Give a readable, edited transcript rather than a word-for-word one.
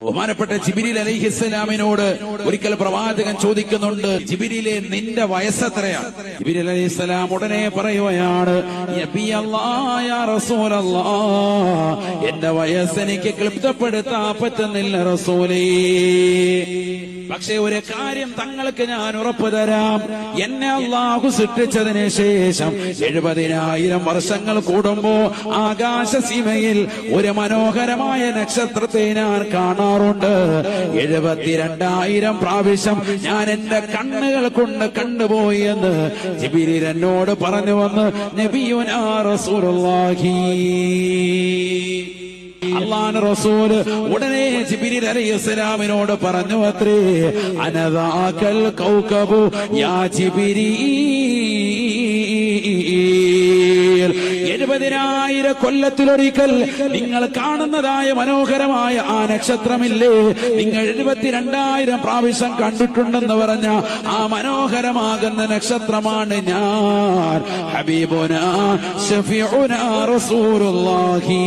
ബഹുമാനപ്പെട്ട ജിബ്രീൽ അലൈഹിസ്സലാമിനോട് ഒരിക്കൽ പ്രവാചകൻ ചോദിക്കുന്നുണ്ട്, ജിബ്രീലെ നിന്റെ വയസ്സെത്രയാണ്? ജിബ്രീൽ അലൈഹിസ്സലാം ഉടനെ പറയുകയാണ്, യാ റസൂലല്ലാഹ്, എന്റെ വയസ്സ് എനിക്ക് ക്ലിപ്തപ്പെടുത്താൻ പറ്റുന്നില്ല റസൂലേ. പക്ഷേ ഒരു കാര്യം തങ്ങൾക്ക് ഞാൻ ഉറപ്പു തരാം, എന്നെ അല്ലാഹു സൃഷ്ടിച്ചതിന് ശേഷം 70,000 വർഷങ്ങൾ കൂടുമ്പോ ആകാശസീമയിൽ ഒരു മനോഹരമായ നക്ഷത്രത്തെ ഞാൻ കാണാറുണ്ട്. 72,000 പ്രാവശ്യം ഞാൻ എന്റെ കണ്ണുകൾ കൊണ്ട് കണ്ടുപോയി എന്ന് ജിബ്രീൽ എന്നോട് പറഞ്ഞു വന്ന് നബിയുനാ റസൂലുള്ളാഹി. അല്ലാഹുവിന്റെ റസൂൽ ഉടനെ ജിബ്രീൽ അലൈഹിസ്സലാമിനോട് പറഞ്ഞു അത്രേ, അനദാകൽ കൗകബു യാ ജിബ്രീൽ, 70,000 കൊല്ലത്തിലൊരിക്കൽ നിങ്ങൾ കാണുന്നതായ മനോഹരമായ ആ നക്ഷത്രമില്ലേ, നിങ്ങൾ 72,000 പ്രാവശ്യം കണ്ടിട്ടുണ്ടെന്ന് പറഞ്ഞ ആ മനോഹരമാകുന്ന നക്ഷത്രമാണ് ഞാൻ, ഹബീബുനാ ശഫീഉനാ റസൂലുള്ളാഹി.